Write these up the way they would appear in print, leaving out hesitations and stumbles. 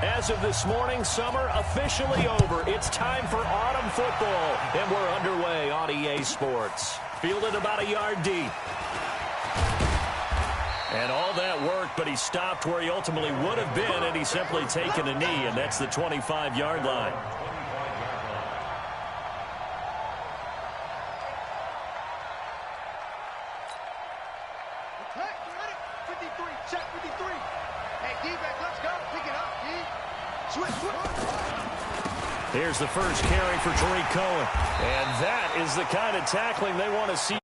As of this morning, summer officially over. It's time for autumn football, and we're underway on EA Sports. Fielded about a yard deep. And all that worked, but he stopped where he ultimately would have been, and he's simply taken a knee, and that's the 25-yard line. Here's the first carry for Tariq Cohen. And that is the kind of tackling they want to see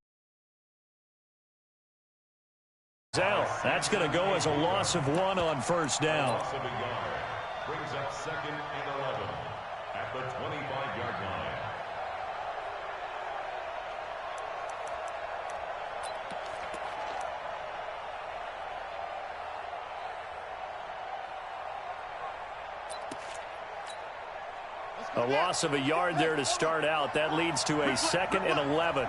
out. That's going to go as a loss of 1 on first down. Brings up 2nd and 11 at the 25-yard line. A loss of a yard there to start out. That leads to a 2nd and 11.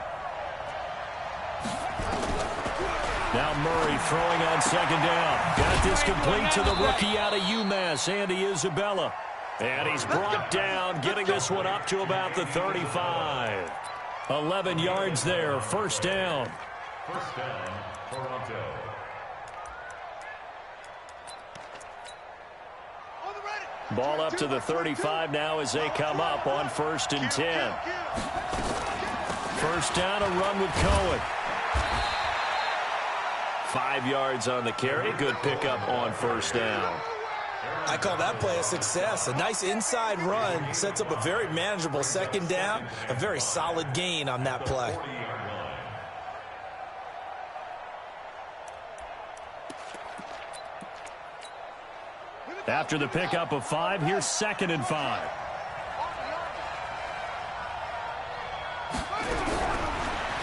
Now Murray throwing on 2nd down. Got this complete to the rookie out of UMass, Andy Isabella. And he's brought down, getting this one up to about the 35. 11 yards there, first down. First down, Toronto. Ball up to the 35 now as they come up on 1st and 10. First down, a run with Cohen. 5 yards on the carry. Good pickup on first down. I call that play a success. A nice inside run sets up a very manageable 2nd down. A very solid gain on that play. After the pickup of 5, here's 2nd and 5.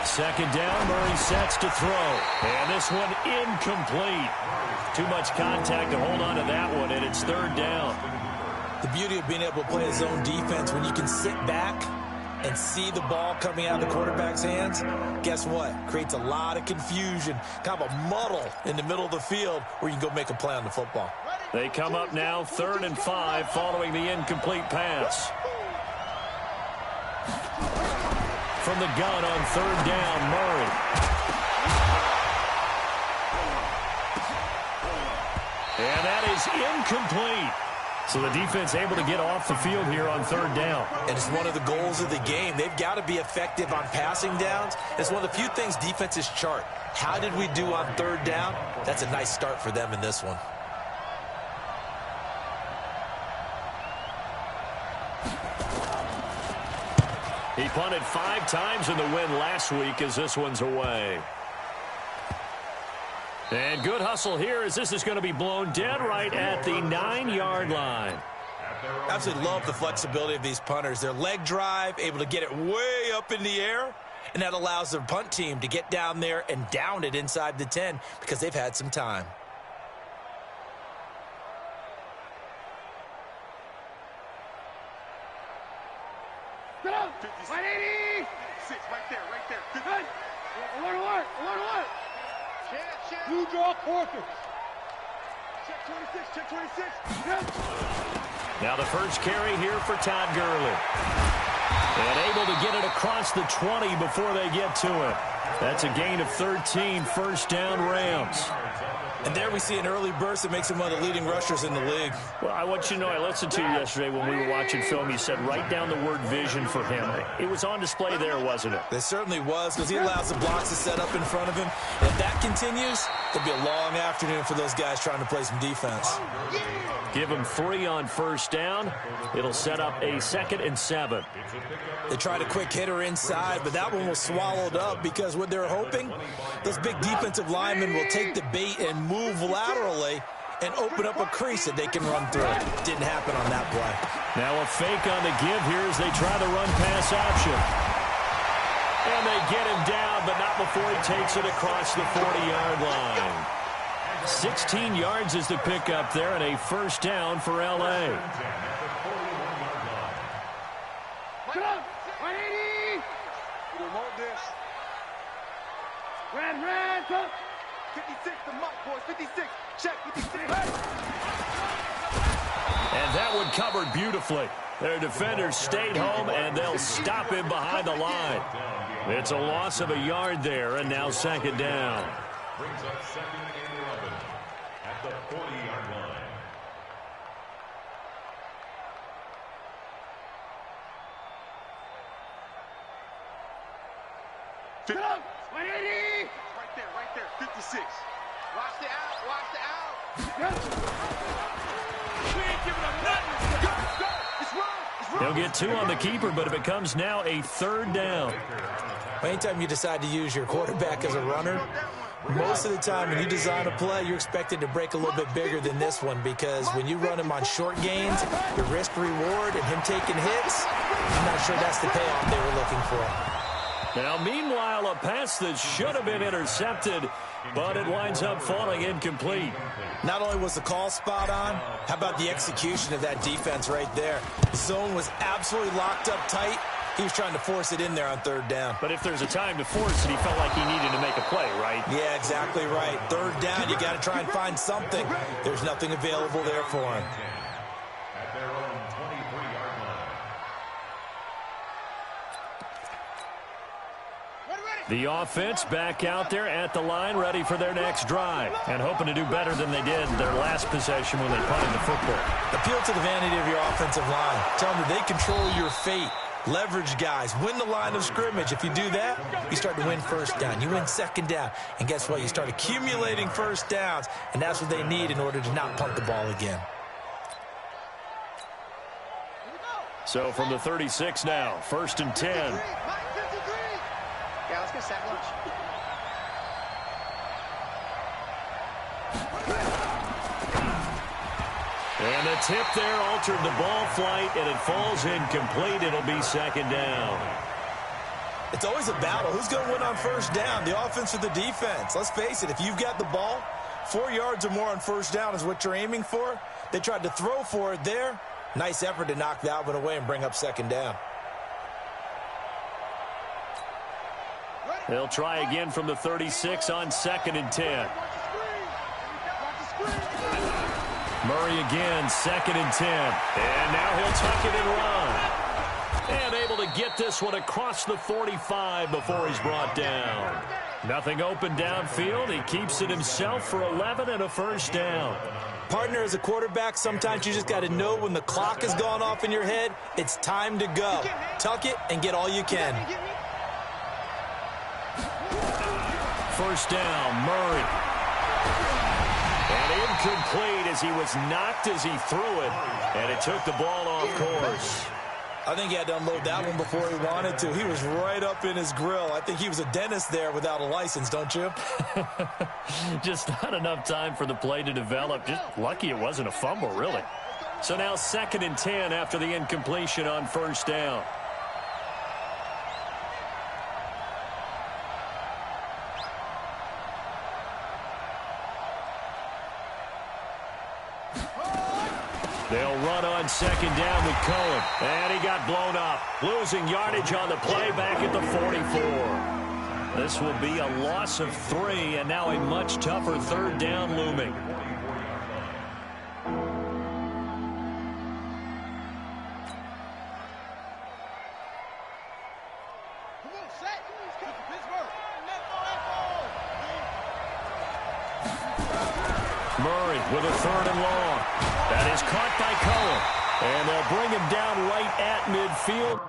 Second down, Murray sets to throw. And this one incomplete. Too much contact to hold on to that one, and it's 3rd down. The beauty of being able to play a zone defense, when you can sit back and see the ball coming out of the quarterback's hands, guess what? Creates a lot of confusion, kind of a muddle in the middle of the field where you can go make a play on the football. They come up now 3rd and 5 following the incomplete pass. From the gun on 3rd down, Murray. And that is incomplete. So the defense able to get off the field here on 3rd down. And it's one of the goals of the game. They've got to be effective on passing downs. It's one of the few things defenses chart. How did we do on 3rd down? That's a nice start for them in this one. He punted 5 times in the win last week as this one's away. And good hustle here as this is going to be blown dead right at the 9-yard line. Absolutely love the flexibility of these punters. Their leg drive, able to get it way up in the air, and that allows their punt team to get down there and down it inside the 10 because they've had some time. Get up! 180! 6, right there. Good. Alert! You draw quarters. Check 26. Now the first carry here for Todd Gurley. And able to get it across the 20 before they get to it. That's a gain of 13, first down Rams. And there we see an early burst that makes him one of the leading rushers in the league. Well, I want you to know, I listened to you yesterday when we were watching film. You said write down the word vision for him. It was on display there, wasn't it? It certainly was, because he allows the blocks to set up in front of him. And if that continues, it'll be a long afternoon for those guys trying to play some defense. Give him 3 on first down. It'll set up a 2nd and 7. They tried a quick hitter inside, but that one was swallowed up because what they're hoping, those big defensive linemen will take the bait and move laterally and open up a crease that they can run through. Didn't happen on that play. Now a fake on the give here as they try the run-pass option. And they get him down, but not before he takes it across the 40-yard line. 16 yards is the pickup there, and a first down for L.A. Get up! 180! You remote this. Red, go! 56, the muck, boys. 56. Check, 56. that one covered beautifully. Their defenders stayed home, and they'll stop him behind the line. It's a loss of a yard there, and now second down. Brings up second and 11 at the 40-yard line. Get up! 180! Right there, 56. Watch the out. We ain't giving up nothing. Go. It's wrong. They'll get 2 on the keeper, but it becomes now a third down. Anytime you decide to use your quarterback as a runner, most of the time when you design a play, you're expected to break a little bit bigger than this one, because when you run him on short gains, the risk-reward and him taking hits, I'm not sure that's the payoff they were looking for. Now, meanwhile, a pass that should have been intercepted, but it winds up falling incomplete. Not only was the call spot on, how about the execution of that defense right there? The zone was absolutely locked up tight. He was trying to force it in there on third down. But if there's a time to force it, he felt like he needed to make a play, right? Yeah, exactly right. Third down, you got to try and find something. There's nothing available there for him. At their own 23-yard line. The offense back out there at the line, ready for their next drive, and hoping to do better than they did their last possession when they punted the football. Appeal to the vanity of your offensive line. Tell them that they control your fate. Leverage guys. Win the line of scrimmage. If you do that, you start to win first down. You win second down. And guess what? You start accumulating first downs, and that's what they need in order to not punt the ball again. So from the 36 now, 1st and 10. Yeah, let's get sack lunch. And the tip there altered the ball flight, and it falls incomplete. It'll be second down. It's always a battle. Who's going to win on first down, the offense or the defense? Let's face it, if you've got the ball, 4 yards or more on first down is what you're aiming for. They tried to throw for it there. Nice effort to knock that one away and bring up second down. They'll try again from the 36 on 2nd and 10. Murray again, 2nd and 10. And now he'll tuck it and run. And able to get this one across the 45 before he's brought down. Nothing open downfield. He keeps it himself for 11 and a first down. Partner, as a quarterback, sometimes you just got to know when the clock has gone off in your head, it's time to go. Tuck it and get all you can. First down, Murray. And incomplete as he was knocked as he threw it. And it took the ball off course. I think he had to unload that one before he wanted to. He was right up in his grill. I think he was a dentist there without a license, don't you? Just not enough time for the play to develop. Just lucky it wasn't a fumble, really. So now 2nd and 10 after the incompletion on first down. They'll run on 2nd down with Cohen. And he got blown up. Losing yardage on the play back at the 44. This will be a loss of 3, and now a much tougher third down looming. Murray with a 3rd and long. That is caught by Cohen. And they'll bring him down right at midfield.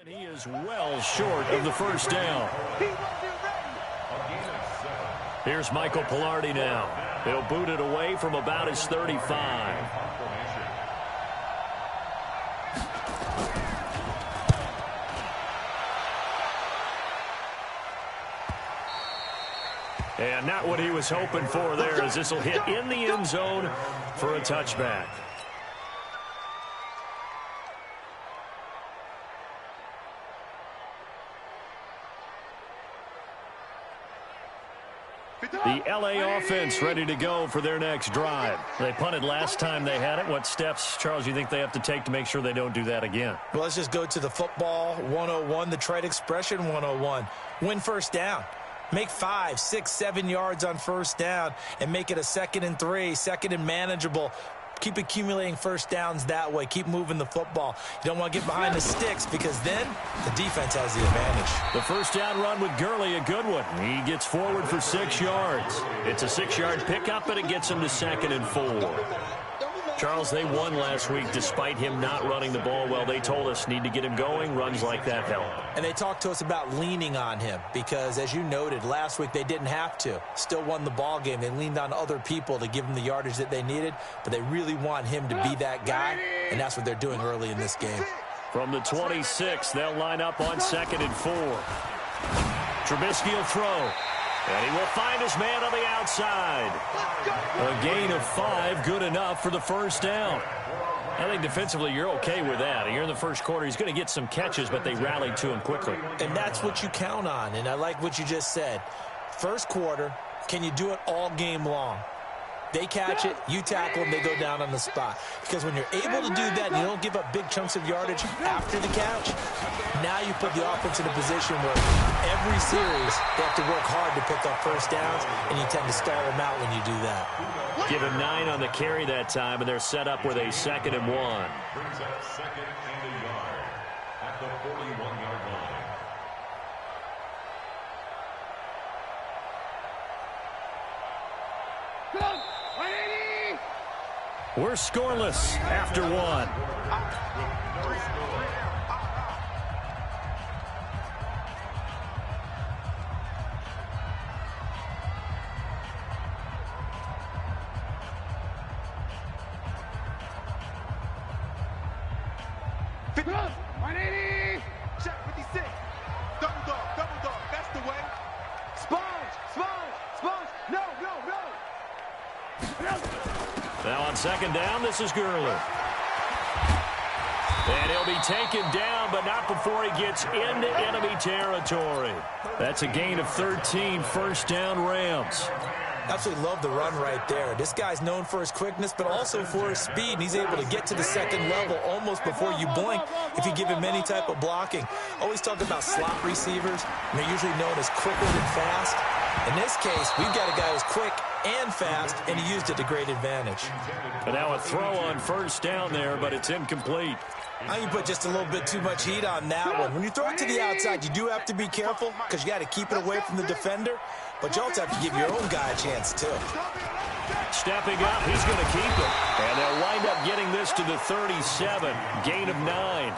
And he is well short of the first down. Here's Michael Pilardi now. He'll boot it away from about his 35. And not what he was hoping for there, as this will hit in the end zone for a touchback. The LA offense ready to go for their next drive. They punted last time they had it. What steps, Charles, you think they have to take to make sure they don't do that again? Well, let's just go to the football 101, the trade expression 101. Win first down. Make 5, 6, 7 yards on first down and make it a 2nd and 3, 2nd and manageable. Keep accumulating first downs that way. Keep moving the football. You don't want to get behind the sticks because then the defense has the advantage. The first down run with Gurley, a good one. He gets forward for 6 yards. It's a 6-yard pickup, and it gets him to 2nd and 4. Charles, they won last week despite him not running the ball well. They told us need to get him going. Runs like that help. And they talked to us about leaning on him because, as you noted, last week they didn't have to. Still won the ball game. They leaned on other people to give them the yardage that they needed, but they really want him to be that guy, and that's what they're doing early in this game. From the 26, they'll line up on 2nd and 4. Trubisky will throw. And he will find his man on the outside. A gain of 5, good enough for the first down. I think defensively you're okay with that. Here in the first quarter, he's going to get some catches, but they rallied to him quickly. And that's what you count on, and I like what you just said. First quarter, can you do it all game long? They catch it, you tackle them, they go down on the spot. Because when you're able to do that and you don't give up big chunks of yardage after the catch, now you put the offense in a position where every series they have to work hard to pick up first downs, and you tend to stall them out when you do that. Give him 9 on the carry that time, and they're set up with a 2nd and 1. Brings up 2nd and a yard at the 41-yard line. We're scoreless after 1. Check 56. Double dog, that's the way. Sponge. No. Now on 2nd down, this is Gurley. And he'll be taken down, but not before he gets into enemy territory. That's a gain of 13, first down Rams. Absolutely love the run right there. This guy's known for his quickness, but also for his speed. And he's able to get to the 2nd level almost before you blink if you give him any type of blocking. Always talk about slot receivers, and they're usually known as quicker than fast. In this case, we've got a guy who's quick and fast, and he used it to great advantage. And now a throw on first down there, but it's incomplete. I think you put just a little bit too much heat on that one. When you throw it to the outside, you do have to be careful because you got to keep it away from the defender, but you also have to give your own guy a chance too. Stepping up, he's going to keep it. And they'll wind up getting this to the 37, gain of 9.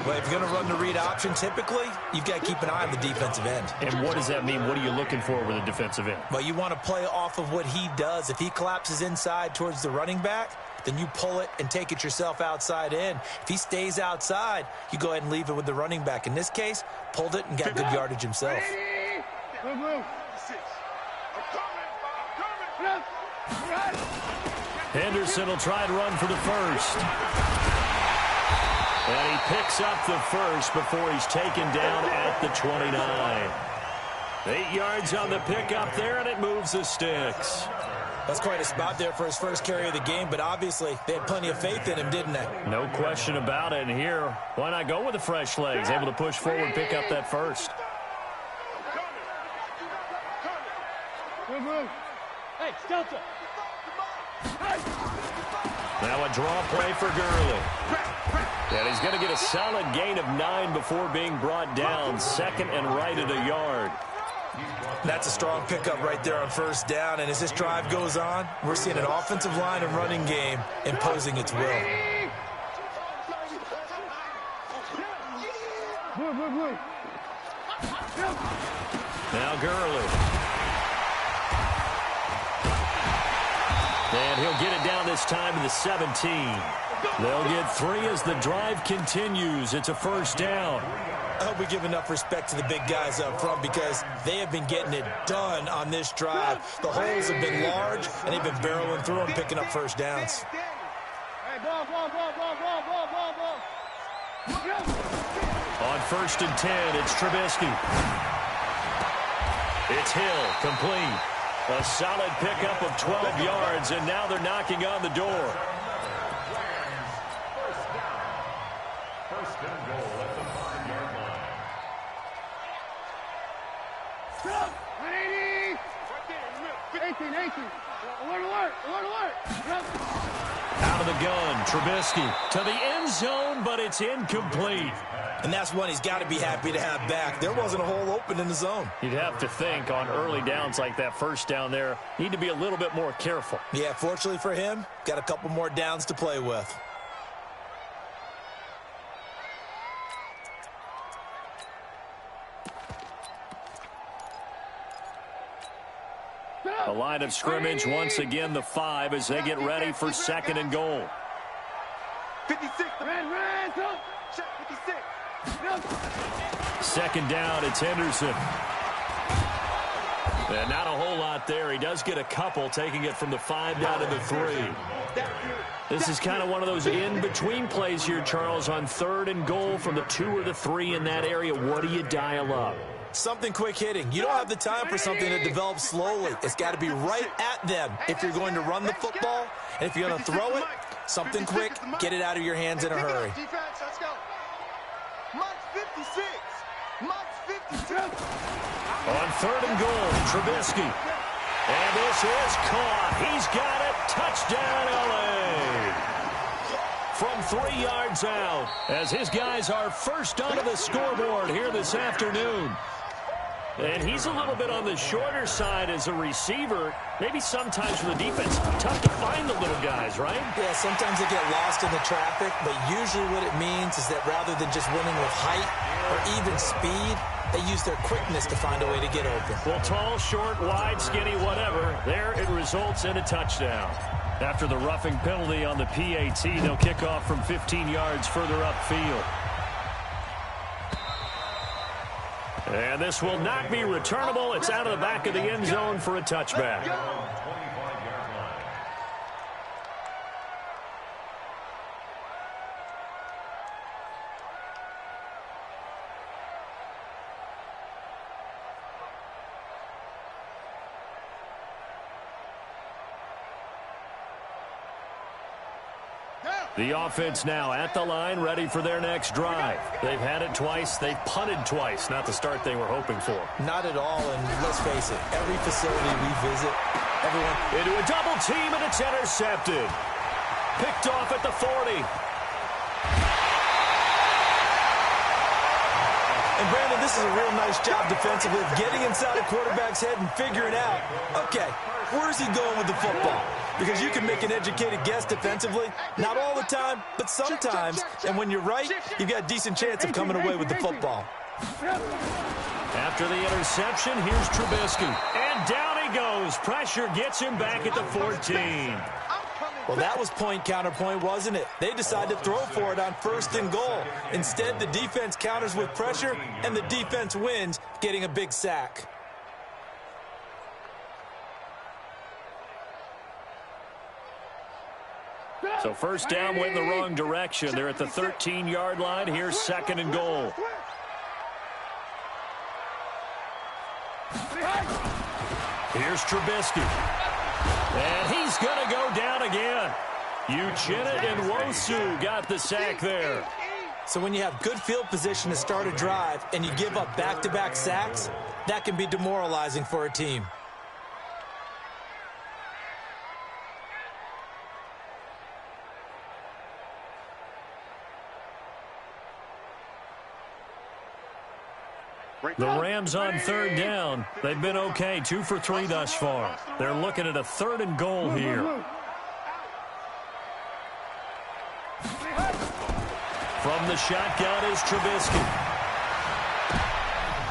Well, if you're going to run the read option, typically, you've got to keep an eye on the defensive end. And what does that mean? What are you looking for with a defensive end? Well, you want to play off of what he does. If he collapses inside towards the running back, then you pull it and take it yourself outside in. If he stays outside, you go ahead and leave it with the running back. In this case, pulled it and got good yardage himself. Henderson will try and run for the first. And he picks up the first before he's taken down at the 29. 8 yards on the pickup there, and it moves the sticks. That's quite a spot there for his first carry of the game, but obviously they had plenty of faith in him, didn't they? No question about it. And here, why not go with the fresh legs? Able to push forward, pick up that first. Hey, Stelter. Now a draw play for Gurley. And he's going to get a solid gain of 9 before being brought down. 2nd and right at a yard. That's a strong pickup right there on first down. And as this drive goes on, we're seeing an offensive line and running game imposing its will. Now Gurley. And he'll get it down this time to the 17. They'll get 3 as the drive continues. It's a first down. I hope we give enough respect to the big guys up front because they have been getting it done on this drive. The holes have been large, and they've been barreling through them, picking up first downs. On 1st and 10, it's Trubisky. It's Hill, complete. A solid pickup of 12 yards, and now they're knocking on the door. First and goal at the 5-yard line. 18. Alert. Out of the gun, Trubisky to the end zone, but it's incomplete. And that's one he's got to be happy to have back. There wasn't a hole open in the zone. You'd have to think on early downs like that first down there, need to be a little bit more careful. Yeah, fortunately for him, got a couple more downs to play with. The line of scrimmage, once again, the 5 as they get ready for second and goal. 56. Red. 56. Second down, it's Henderson. And not a whole lot there. He does get a couple, taking it from the 5 down to the 3. This is kind of one of those in-between plays here, Charles, on third and goal from the 2 or the 3 in that area. What do you dial up? Something quick hitting. You don't have the time for something that develops slowly. It's got to be right at them if you're going to run the football. And if you're going to throw it, something quick, get it out of your hands in a hurry. Defense, let's go. Mark 56. On third and goal, Trubisky. And this is caught. He's got it. Touchdown, L.A. From 3 yards out, as his guys are first onto the scoreboard here this afternoon. And he's a little bit on the shorter side as a receiver. Maybe sometimes for the defense, tough to find the little guys, right? Yeah, sometimes they get lost in the traffic, but usually what it means is that rather than just winning with height or even speed, they use their quickness to find a way to get open. Well, tall, short, wide, skinny, whatever, there it results in a touchdown. After the roughing penalty on the PAT, they'll kick off from 15 yards further upfield. And this will not be returnable. It's out of the back of the end zone for a touchback. The offense now at the line, ready for their next drive. They've had it twice. They've punted twice. Not the start they were hoping for. Not at all, and let's face it, every facility we visit, everyone... Into a double team, and it's intercepted. Picked off at the 40. And, Brandon, this is a real nice job defensively of getting inside a quarterback's head and figuring out, okay, where's he going with the football? Because you can make an educated guess defensively. Not all the time, but sometimes. And when you're right, you've got a decent chance of coming away with the football. After the interception, here's Trubisky. And down he goes. Pressure gets him back at the 14. Well, that was point counterpoint, wasn't it? They decided to throw for it on first and goal. Instead, the defense counters with pressure, and the defense wins, getting a big sack. So first down went in the wrong direction. They're at the 13-yard line. Here's second and goal. Here's Trubisky. And he's going to go down again. Uchenna and Nwosu got the sack there. So when you have good field position to start a drive and you give up back-to-back sacks, that can be demoralizing for a team. The Rams on third down. They've been okay, 2 for 3 thus far. They're looking at a third and goal here. From the shotgun is Trubisky.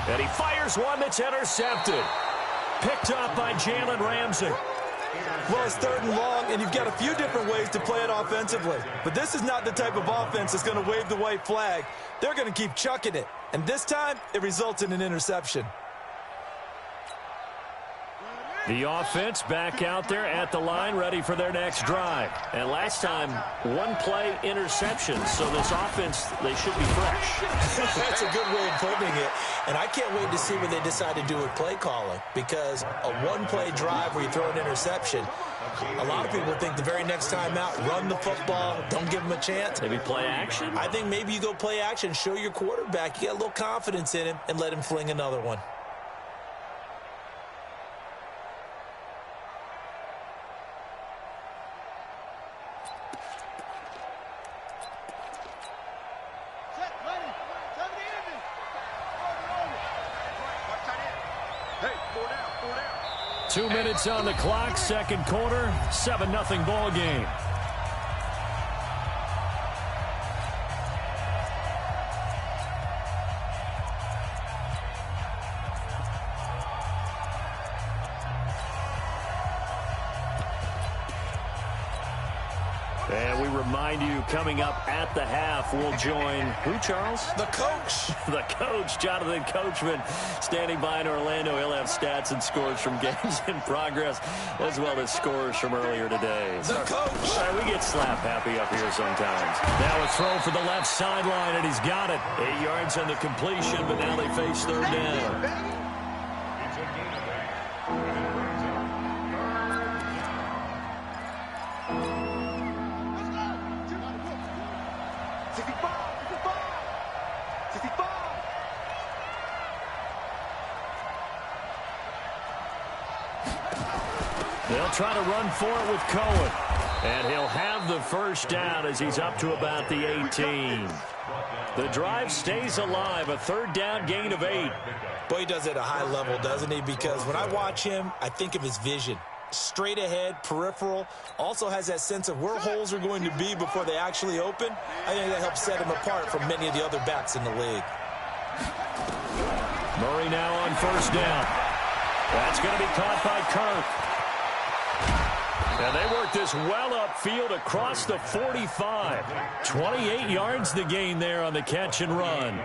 And he fires one that's intercepted. Picked up by Jalen Ramsey. Well, it's third and long, and you've got a few different ways to play it offensively. But this is not the type of offense that's going to wave the white flag. They're going to keep chucking it. And this time, it results in an interception. The offense back out there at the line, ready for their next drive. And last time, one-play interception. So this offense, they should be fresh. That's a good way of putting it. And I can't wait to see what they decide to do with play calling. Because a one-play drive where you throw an interception, a lot of people think the very next time out, run the football, don't give them a chance. Maybe play action? I think maybe you go play action, show your quarterback, you get a little confidence in him, and let him fling another one. Hey, 4 down. 2 minutes on the clock, second quarter, 7-0 ball game. And we remind you, coming up at the half, we'll join who, Charles? The coach. The coach, Jonathan Coachman, standing by in Orlando. He'll have stats and scores from games in progress, as well as scores from earlier today. The coach. We get slap happy up here sometimes. Now a throw for the left sideline, and he's got it. 8 yards on the completion, but now they face third down. They'll try to run for it with Cohen. And he'll have the first down as he's up to about the 18. The drive stays alive, a third down gain of 8. Boy, he does it at a high level, doesn't he? Because when I watch him, I think of his vision. Straight ahead, peripheral, also has that sense of where holes are going to be before they actually open. I think that helps set him apart from many of the other backs in the league. Murray now on first down. That's going to be caught by Kirk. And they work this well upfield across the 45. 28 yards the gain there on the catch and run.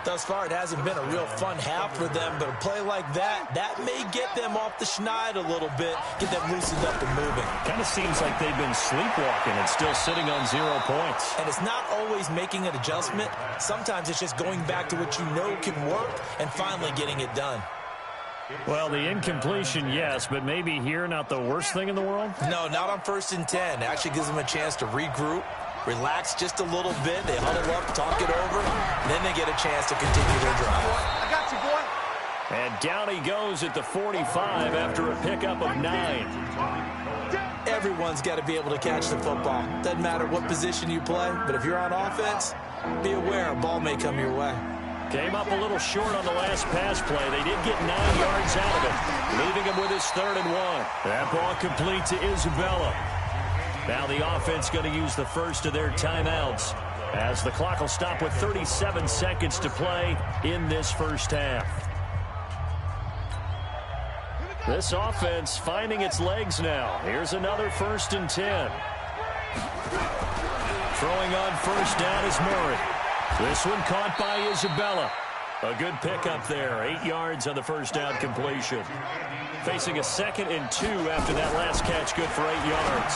Thus far, it hasn't been a real fun half for them, but a play like that may get them off the schneid a little bit, get them loosened up and moving. Kind of seems like they've been sleepwalking and still sitting on 0 points. And it's not always making an adjustment. Sometimes it's just going back to what you know can work and finally getting it done. Well, the incompletion, yes, but maybe here not the worst thing in the world? No, not on 1st and 10. It actually gives them a chance to regroup, relax just a little bit. They huddle up, talk it over, and then they get a chance to continue their drive. I got you, boy. And down he goes at the 45 after a pickup of 9. Everyone's got to be able to catch the football. Doesn't matter what position you play, but if you're on offense, be aware a ball may come your way. Came up a little short on the last pass play. They did get 9 yards out of it, leaving him with his 3rd and 1. That ball complete to Isabella. Now the offense going to use the first of their timeouts as the clock will stop with 37 seconds to play in this first half. This offense finding its legs now. Here's another 1st and 10. Throwing on first down is Murray. This one caught by Isabella. A good pickup there. 8 yards on the first down completion. Facing a 2nd and 2 after that last catch, good for 8 yards.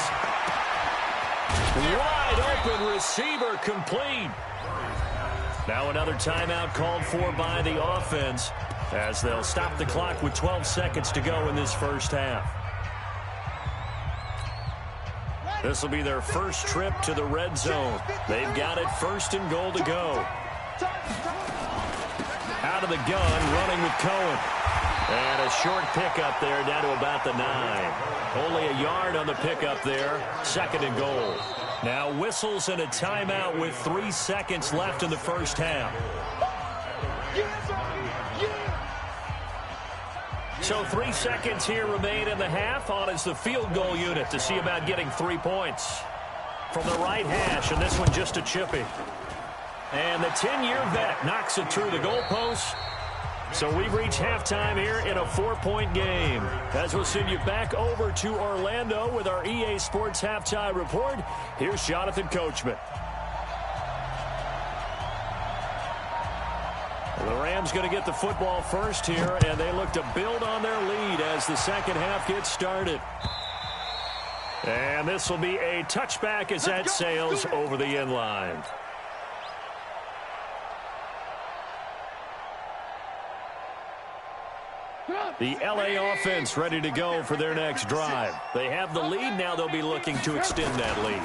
Wide open receiver complete. Now another timeout called for by the offense as they'll stop the clock with 12 seconds to go in this first half. This will be their first trip to the red zone. They've got it 1st and goal to go. Out of the gun, running with Cohen. And a short pickup there down to about the 9. Only a yard on the pickup there. 2nd and goal. Now whistles and a timeout with 3 seconds left in the first half. So 3 seconds here remain in the half. On is the field goal unit to see about getting 3 points. From the right hash, and this one just a chippy. And the 10-year vet knocks it through the goalpost. So we've reached halftime here in a 4-point game. As we'll send you back over to Orlando with our EA Sports Halftime Report, here's Jonathan Coachman. The Rams going to get the football first here, and they look to build on their lead as the second half gets started. And this will be a touchback as that sails over the end line. The LA offense ready to go for their next drive. They have the lead. Now they'll be looking to extend that lead.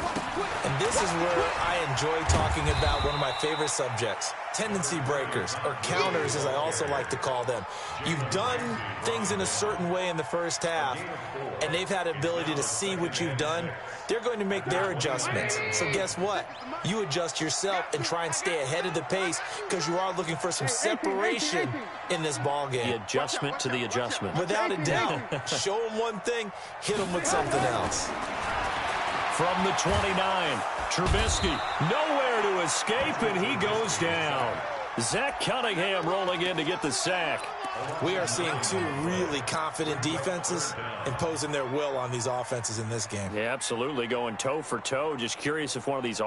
And this is where I enjoy talking about one of my favorite subjects, tendency breakers, or counters as I also like to call them. You've done things in a certain way in the first half, and they've had the ability to see what you've done. They're going to make their adjustments. So guess what? You adjust yourself and try and stay ahead of the pace because you are looking for some separation in this ball game. The adjustment to the adjustment. Without a doubt. Show them one thing, hit them with something else. From the 29, Trubisky nowhere to escape, and he goes down. Zach Cunningham rolling in to get the sack. We are seeing two really confident defenses imposing their will on these offenses in this game. Yeah, absolutely, going toe for toe. Just curious if one of these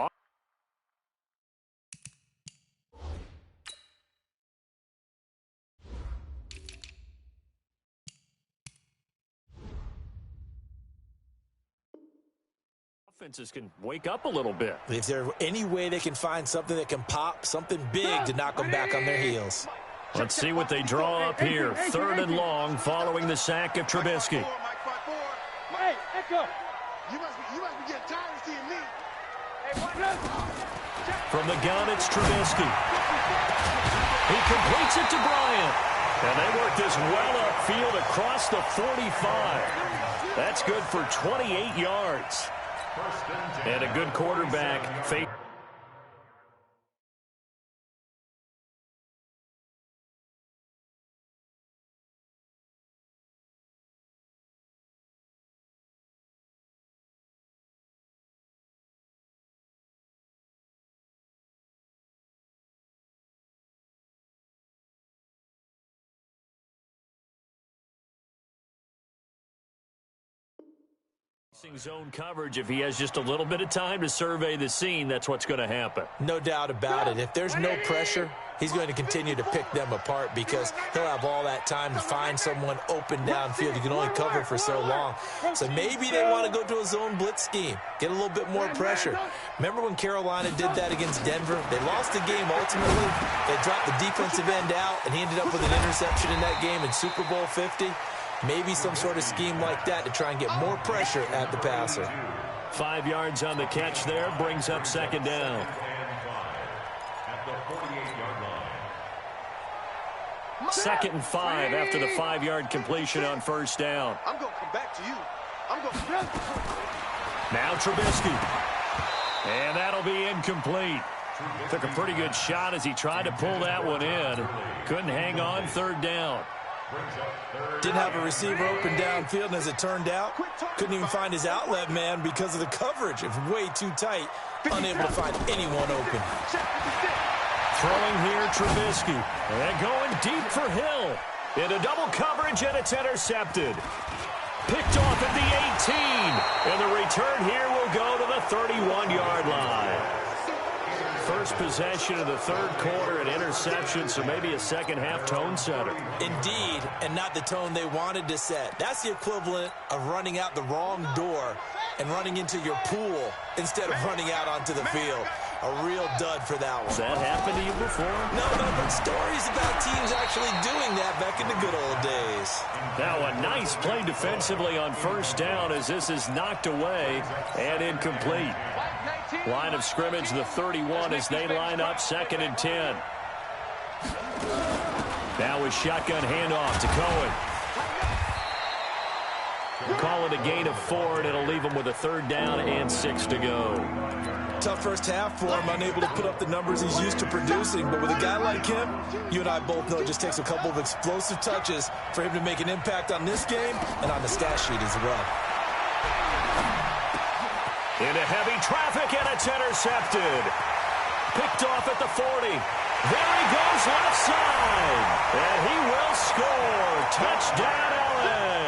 offenses can wake up a little bit. Is there any way they can find something that can pop, something big to knock them back on their heels? Let's see what they draw up here. 3rd and long following the sack of Trubisky. Hey, Echo. You must be getting tired of seeing me. From the gun, it's Trubisky. He completes it to Bryant. And they work this well upfield across the 45. That's good for 28 yards. And a good quarterback. Zone coverage. If he has just a little bit of time to survey the scene, that's what's going to happen. No doubt about it. If there's no pressure, he's going to continue to pick them apart because he'll have all that time to find someone open downfield. You can only cover for so long. So maybe they want to go to a zone blitz scheme, get a little bit more pressure. Remember when Carolina did that against Denver? They lost the game ultimately. They dropped the defensive end out, and he ended up with an interception in that game in Super Bowl 50. Maybe some sort of scheme like that to try and get more pressure at the passer. 5 yards on the catch there, brings up 2nd down. At the 48-yard line. 2nd and 5 after the 5-yard completion on 1st down. I'm going to come back to you. Now Trubisky. And that'll be incomplete. Took a pretty good shot as he tried to pull that one in. Couldn't hang on 3rd down. Didn't have a receiver open downfield, and as it turned out, couldn't even find his outlet man because of the coverage. It's way too tight, unable to find anyone open. Throwing here, Trubisky. And going deep for Hill. Into double coverage, and it's intercepted. Picked off at the 18. And the return here will go to the 31-yard line. First possession of the 3rd quarter, an interception, so maybe a second-half tone setter. Indeed, and not the tone they wanted to set. That's the equivalent of running out the wrong door and running into your pool instead of running out onto the field. A real dud for that one. Has that happened to you before? No, but stories about teams actually doing that back in the good old days. Now a nice play defensively on 1st down as this is knocked away and incomplete. Line of scrimmage, the 31 as they line up 2nd and 10. Now a shotgun handoff to Cohen. Call it a gain of 4, and it'll leave him with a 3rd down and 6 to go. Tough first half for him, unable to put up the numbers he's used to producing. But with a guy like him, you and I both know it just takes a couple of explosive touches for him to make an impact on this game and on the stat sheet as well. Into heavy traffic, and it's intercepted. Picked off at the 40. There he goes left side. And he will score. Touchdown, LA.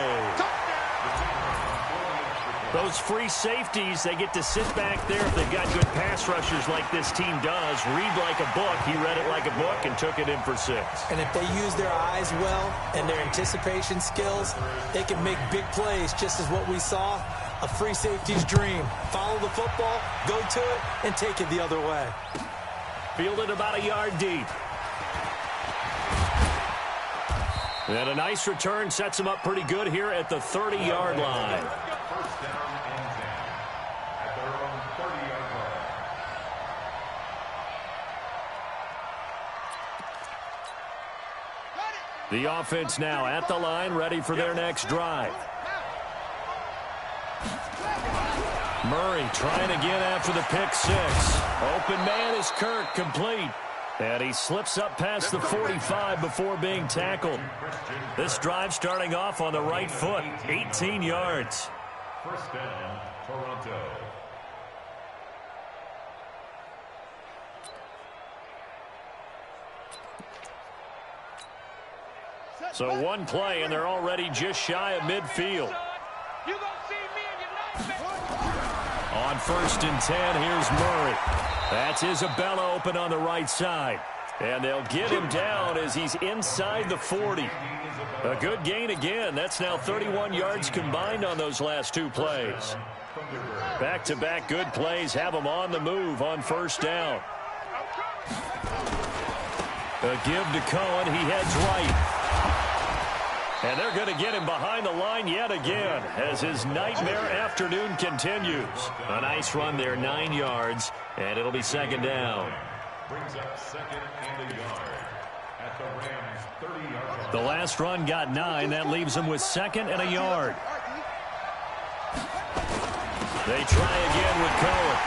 Those free safeties, they get to sit back there if they've got good pass rushers like this team does. Read like a book. He read it like a book and took it in for 6. And if they use their eyes well and their anticipation skills, they can make big plays, just as what we saw. A free safety's dream. Follow the football, go to it, and take it the other way. Fielded about a yard deep. And a nice return sets him up pretty good here at the 30-yard line. First down and 10 at their own 30-yard line. The offense now at the line, ready for their next drive. Murray trying again after the pick 6. Open man is Kirk, complete. And he slips up past the 45 before being tackled. This drive starting off on the right foot, 18 yards. First down, Toronto. So one play, and they're already just shy of midfield. On 1st and 10, here's Murray. That's Isabella open on the right side. And they'll get him down as he's inside the 40. A good gain again. That's now 31 yards combined on those last 2 plays. Back-to-back good plays have him on the move on 1st down. A give to Cohen. He heads right. And they're going to get him behind the line yet again as his nightmare afternoon continues. A nice run there, 9 yards, and it'll be 2nd down. Brings up 2nd and a yard at the Rams' 30-yard line. The last run got 9. That leaves him with 2nd and a yard. They try again with Cohen.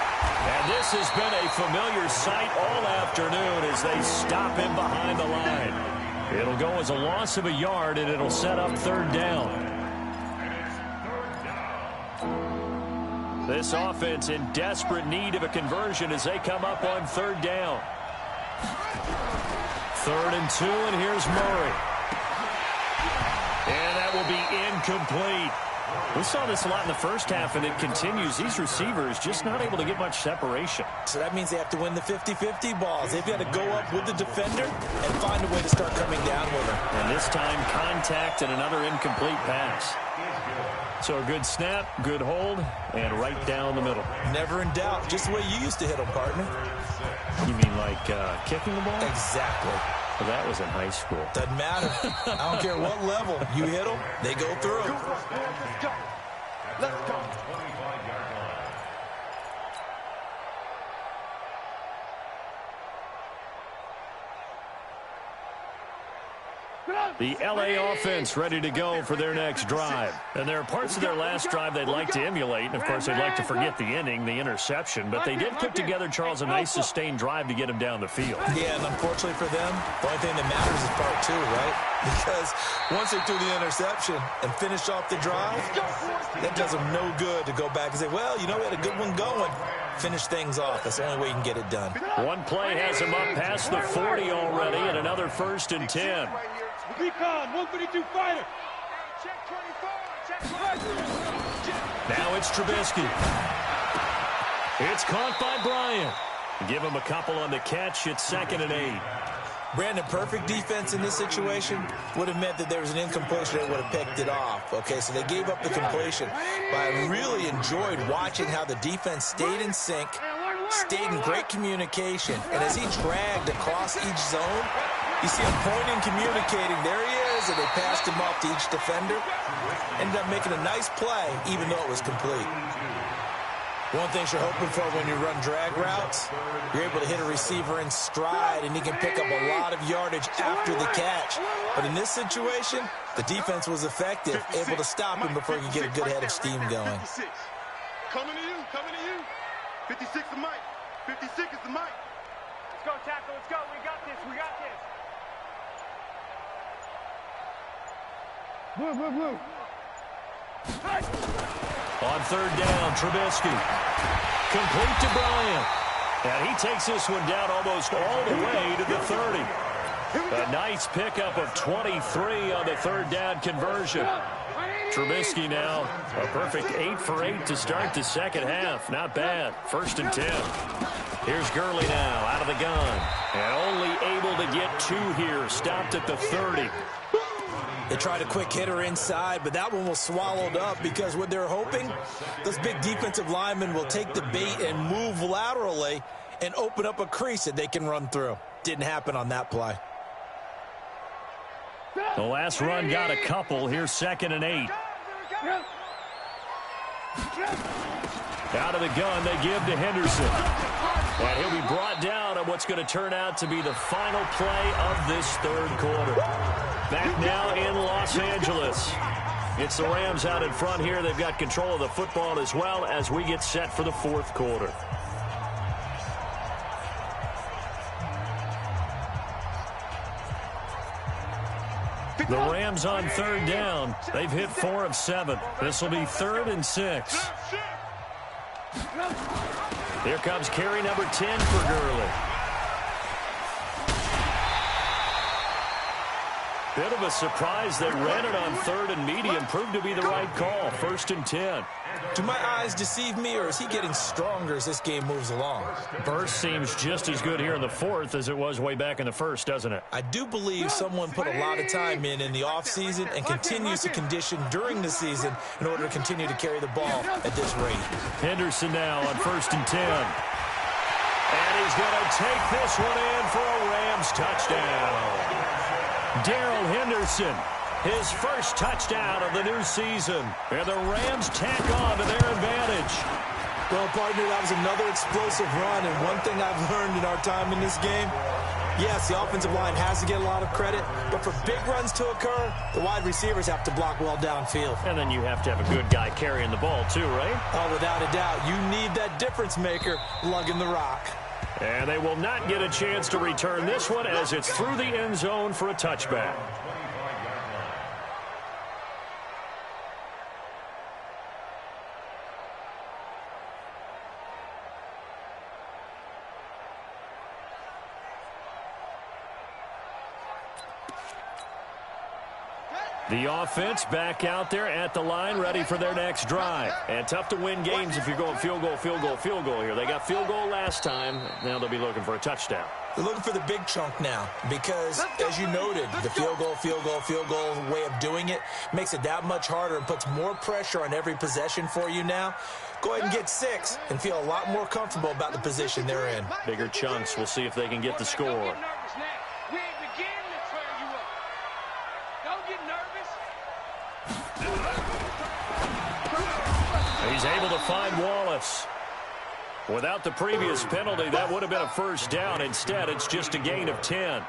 And this has been a familiar sight all afternoon as they stop him behind the line. It'll go as a loss of a yard, and it'll set up 3rd down. This offense in desperate need of a conversion as they come up on 3rd down. 3rd and 2, and here's Murray. And that will be incomplete. We saw this a lot in the first half, and it continues. These receivers just not able to get much separation. So that means they have to win the 50-50 balls. They've got to go up with the defender and find a way to start coming down with him. And this time, contact and another incomplete pass. So a good snap, good hold, and right down the middle. Never in doubt. Just the way you used to hit them, partner. You mean like kicking the ball? Exactly. Well, that was in high school. Doesn't matter. I don't care what level. You hit them, they go through. Let's go. 25-yard line. The LA offense ready to go for their next drive. And there are parts of their last drive they'd like to emulate. And, of course, they'd like to forget the inning, the interception. But they did put together, Charles, a nice sustained drive to get him down the field. Yeah, and unfortunately for them, the only thing that matters is part 2, right? Because once they threw the interception and finished off the drive, that does them no good to go back and say, well, you know, we had a good one going. Finish things off. That's the only way you can get it done. One play has him up past the 40 already, and another 1st and 10. Recon, 152 fighter. Now it's Trubisky. It's caught by Bryant. Give him a couple on the catch. It's 2nd and 8. Brandon, perfect defense in this situation would have meant that there was an incompletion. They would have picked it off. Okay, so they gave up the completion. But I really enjoyed watching how the defense stayed in sync, stayed in great communication. And as he dragged across each zone, you see him pointing, communicating. There he is, and they passed him off to each defender. Ended up making a nice play, even though it was complete. One thing you're hoping for when you run drag routes, you're able to hit a receiver in stride, and he can pick up a lot of yardage after the catch. But in this situation, the defense was effective, able to stop him before he could get a good head of steam going. 56. Coming to you, coming to you. 56 is Mike. 56 is the Mike. Let's go, tackle. Let's go. We got this. We got this. Blue, blue, blue. On 3rd down, Trubisky. Complete to Bryant. And he takes this one down almost all the way to the 30. A nice pickup of 23 on the 3rd down conversion. Trubisky now, a perfect 8 for 8 to start the second half. Not bad. 1st and 10. Here's Gurley now out of the gun. And only able to get 2 here. Stopped at the 30. They tried a quick hitter inside, but that one was swallowed up because what they're hoping, those big defensive linemen will take the bait and move laterally and open up a crease that they can run through. Didn't happen on that play. The last run got a couple. Here's 2nd and 8. Out of the gun, they give to Henderson. And he'll be brought down on what's going to turn out to be the final play of this 3rd quarter. Back now in Los Angeles. It's the Rams out in front here. They've got control of the football as well as we get set for the 4th quarter. The Rams on 3rd down. They've hit 4 of 7. This will be 3rd and 6. Here comes carry number 10 for Gurley. Bit of a surprise they ran it on 3rd and medium. Proved to be the right call. 1st and 10. Do my eyes deceive me, or is he getting stronger as this game moves along? Burst seems just as good here in the 4th as it was way back in the 1st, doesn't it? I do believe someone put a lot of time in the offseason and continues to condition during the season in order to continue to carry the ball at this rate. Henderson now on 1st and 10. And he's going to take this one in for a Rams touchdown. Darrell Henderson, his first touchdown of the new season. And the Rams tack on to their advantage. Well, partner, that was another explosive run. And one thing I've learned in our time in this game, yes, the offensive line has to get a lot of credit. But for big runs to occur, the wide receivers have to block well downfield. And then you have to have a good guy carrying the ball too, right? Oh, without a doubt. You need that difference maker lugging the rock. And they will not get a chance to return this one as it's through the end zone for a touchback. The offense back out there at the line, ready for their next drive. And tough to win games if you're going field goal, field goal, field goal here. They got field goal last time. Now they'll be looking for a touchdown. They're looking for the big chunk now because, as you noted, the field goal way of doing it makes it that much harder and puts more pressure on every possession for you now. Go ahead and get 6 and feel a lot more comfortable about the position they're in. Bigger chunks. We'll see if they can get the score. He's able to find Wallace. Without the previous penalty, that would have been a first down. Instead, it's just a gain of 10.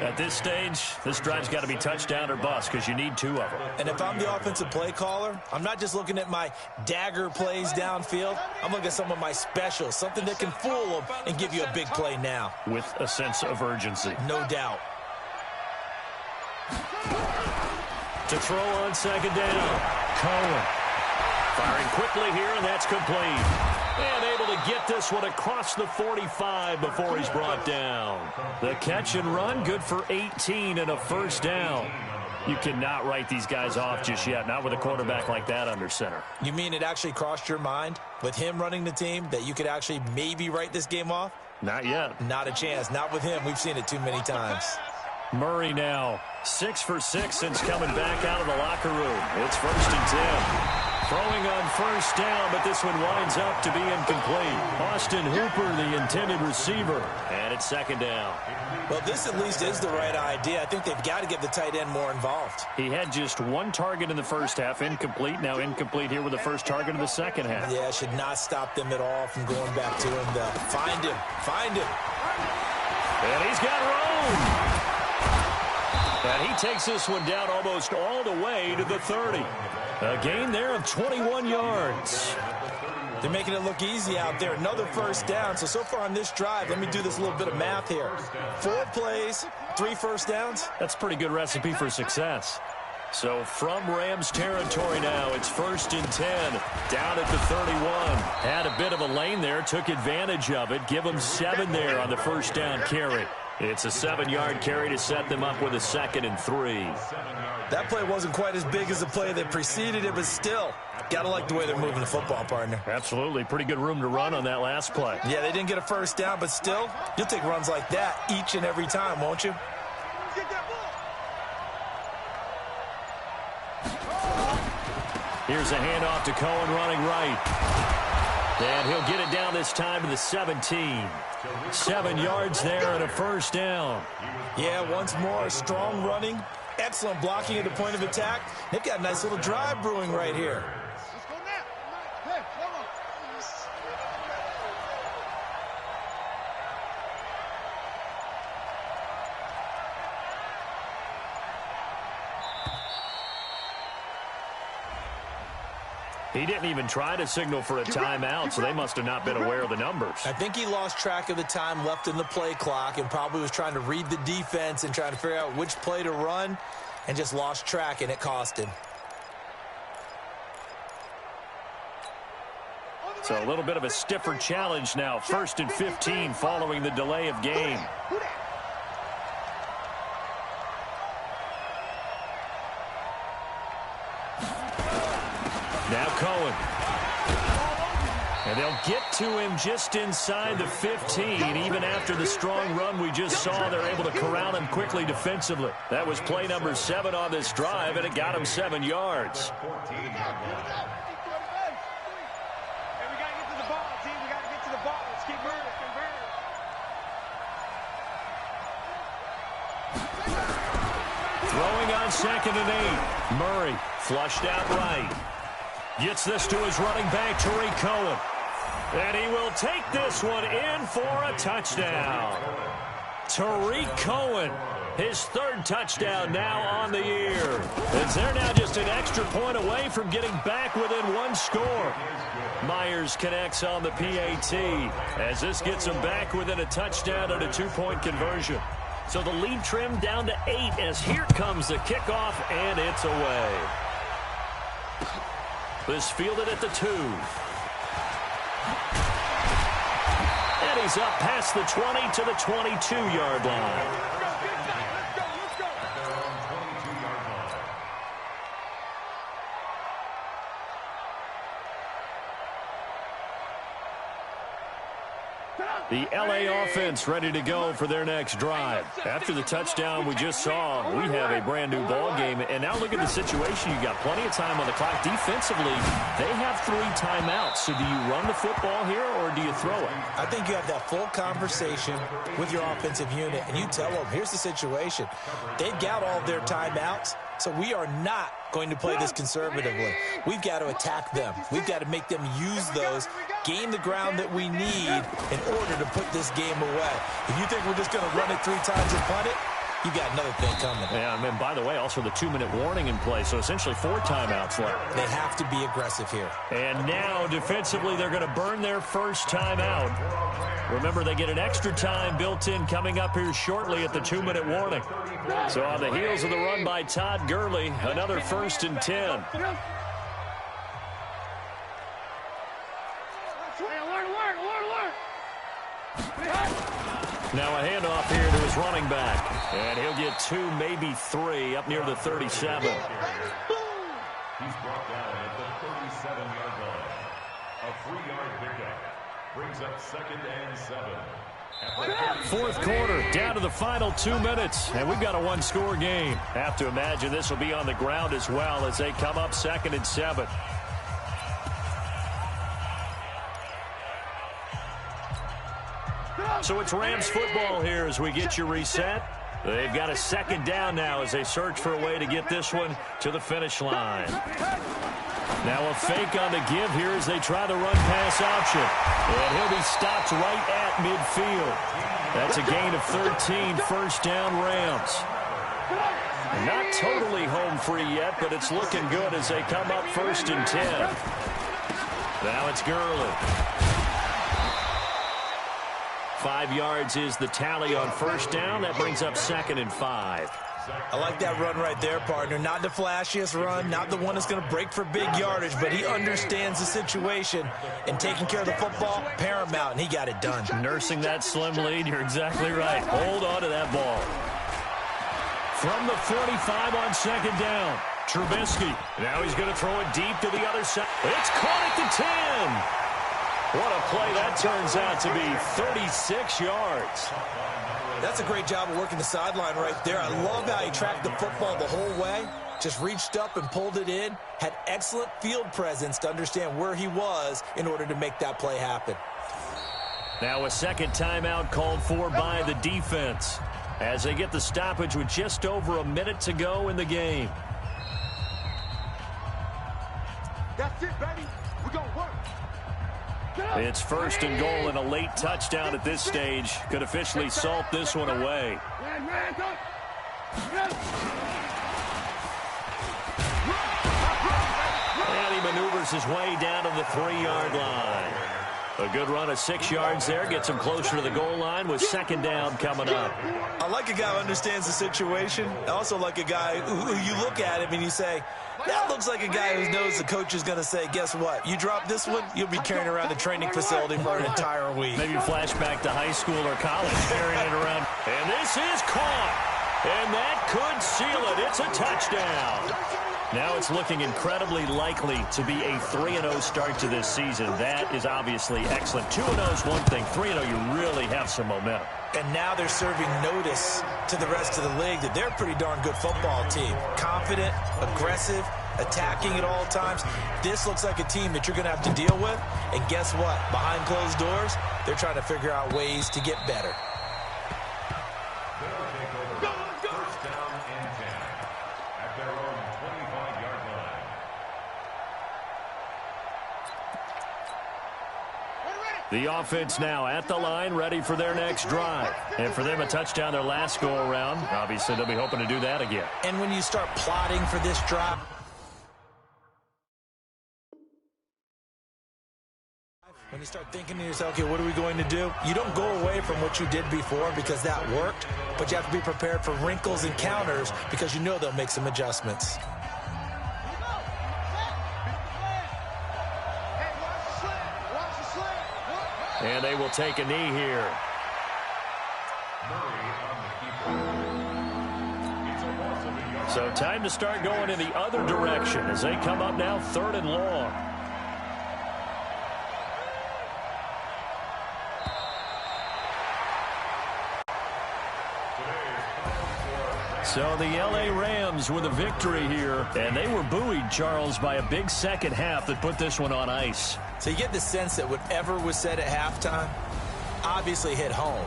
At this stage, this drive's got to be touchdown or bust because you need 2 of them. And if I'm the offensive play caller, I'm not just looking at my dagger plays downfield. I'm looking at some of my specials, something that can fool them and give you a big play now. With a sense of urgency. No doubt. To throw on 2nd down. Cohen. Firing quickly here, and that's complete. And able to get this one across the 45 before he's brought down. The catch and run, good for 18 and a first down. You cannot write these guys off just yet, not with a quarterback like that under center. You mean it actually crossed your mind, with him running the team, that you could actually maybe write this game off? Not yet. Not a chance. Not with him. We've seen it too many times. Murray now, 6 for 6 since coming back out of the locker room. It's 1st and 10. Throwing on first down, but this one winds up to be incomplete. Austin Hooper, the intended receiver, and it's 2nd down. Well, this at least is the right idea. I think they've got to get the tight end more involved. He had just 1 target in the first half, incomplete. Now incomplete here with the first target of the second half. Yeah, should not stop them at all from going back to him. Find him. Find him. And he's got room. And he takes this one down almost all the way to the 30. A gain there of 21 yards. They're making it look easy out there. Another first down. So far on this drive, let me do this little bit of math here. 4 plays, 3 first downs. That's a pretty good recipe for success. So from Rams territory now, it's 1st and 10, down at the 31. Had a bit of a lane there, took advantage of it. Give them 7 there on the first down carry. It's a 7-yard carry to set them up with a 2nd and 3. That play wasn't quite as big as the play that preceded it, but still, got to like the way they're moving the football, partner. Absolutely. Pretty good room to run on that last play. Yeah, they didn't get a first down, but still, you'll take runs like that each and every time, won't you? Here's a handoff to Cohen running right. And he'll get it down this time to the 17. 7 yards there and a first down. Yeah, once more, strong running, excellent blocking at the point of attack. They've got a nice little drive brewing right here. Let's go now. Hey, come on. He didn't even try to signal for a timeout, so they must have not been aware of the numbers. I think he lost track of the time left in the play clock and probably was trying to read the defense and trying to figure out which play to run and just lost track, and it cost him. So a little bit of a stiffer challenge now. 1st and 15 following the delay of game. Now Cohen. And they'll get to him just inside the 15. Even after the strong run we just saw, they're able to corral him quickly defensively. That was play number 7 on this drive, and it got him 7 yards. Hey, we got to get to the ball, team. We got to get to the ball. Let's keep moving. Throwing on 2nd and 8. Murray flushed out right. Gets this to his running back, Tariq Cohen. And he will take this one in for a touchdown. Tariq Cohen, his 3rd touchdown now on the year. As they're now just an extra point away from getting back within 1 score. Myers connects on the PAT as this gets them back within a touchdown and a 2-point conversion. So the lead trimmed down to 8 as here comes the kickoff, and it's away. This fielded at the 2. And he's up past the 20 to the 22-yard line. The LA offense ready to go for their next drive. After the touchdown we just saw, we have a brand new ball game. And now look at the situation. You've got plenty of time on the clock. Defensively, they have 3 timeouts. So do you run the football here or do you throw it? I think you have that full conversation with your offensive unit, and you tell them, here's the situation. They've got all of their timeouts, so we are not going to play this conservatively. We've got to attack them. We've got to make them use those, gain the ground that we need in order to put this game away. If you think we're just going to run it 3 times and punt it, you got another thing coming. Yeah, and by the way, also the 2-minute warning in play, so essentially 4 timeouts left. They have to be aggressive here. And now, defensively, they're going to burn their first timeout. Remember, they get an extra time built in coming up here shortly at the 2-minute warning. So on the heels of the run by Todd Gurley, another 1st and 10. Now a handoff here to his running back. And he'll get 2, maybe 3, up near the 37. He's brought down at the 37-yard line. A 3-yard pickup brings up 2nd and 7. 4th quarter, down to the final 2 minutes, and we've got a 1-score game. Have to imagine this will be on the ground as well as they come up 2nd and 7. So it's Rams football here as we get you reset. They've got a 2nd down now as they search for a way to get this one to the finish line. Now a fake on the give here as they try the run-pass option. And he'll be stopped right at midfield. That's a gain of 13, 1st down Rams. Not totally home free yet, but it's looking good as they come up 1st and 10. Now it's Gurley. 5 yards is the tally on 1st down. That brings up 2nd and 5. I like that run right there, partner. Not the flashiest run, not the one that's going to break for big yardage, but he understands the situation, and taking care of the football, paramount, and he got it done. Nursing that slim lead, you're exactly right. Hold on to that ball. From the 45 on second down, Trubisky. Now he's going to throw it deep to the other side. It's caught at the 10. What a play that turns out to be, 36 yards. That's a great job of working the sideline right there. I love how he tracked the football the whole way. Just reached up and pulled it in. Had excellent field presence to understand where he was in order to make that play happen. Now a second timeout called for by the defense as they get the stoppage with just over a minute to go in the game. That's it, baby. We're going to work. It's first and goal and a late touchdown at this stage could officially salt this one away. And he maneuvers his way down to the 3-yard line. A good run of 6 yards there gets him closer to the goal line with second down coming up. I like a guy who understands the situation. I also like a guy who you look at him and you say, that looks like a guy who knows the coach is going to say, guess what? You drop this one, you'll be carrying around the training facility for an entire week. Maybe flashback to high school or college, carrying it around. And this is caught. And that could seal it. It's a touchdown. Now it's looking incredibly likely to be a 3-0 start to this season. That is obviously excellent. 2-0 is one thing. 3-0, you really have some momentum. And now they're serving notice to the rest of the league that they're a pretty darn good football team. Confident, aggressive, attacking at all times. This looks like a team that you're going to have to deal with. And guess what? Behind closed doors, they're trying to figure out ways to get better. First down and 10 at their own 25-yard line. The offense now at the line, ready for their next drive. And for them, a touchdown their last go-around. Obviously, they'll be hoping to do that again. And when you start plotting for this drive, when you start thinking to yourself, okay, what are we going to do? You don't go away from what you did before because that worked, but you have to be prepared for wrinkles and counters because you know they'll make some adjustments. And they will take a knee here. So time to start going in the other direction as they come up now 3rd and long. So the L.A. Rams with a victory here, and they were buoyed, Charles, by a big second half that put this one on ice. So you get the sense that whatever was said at halftime obviously hit home.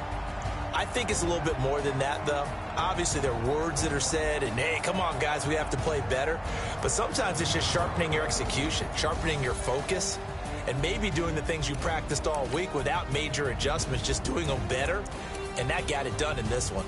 I think it's a little bit more than that, though. Obviously, there are words that are said, and, hey, come on, guys, we have to play better. But sometimes it's just sharpening your execution, sharpening your focus, and maybe doing the things you practiced all week without major adjustments, just doing them better, and that got it done in this one.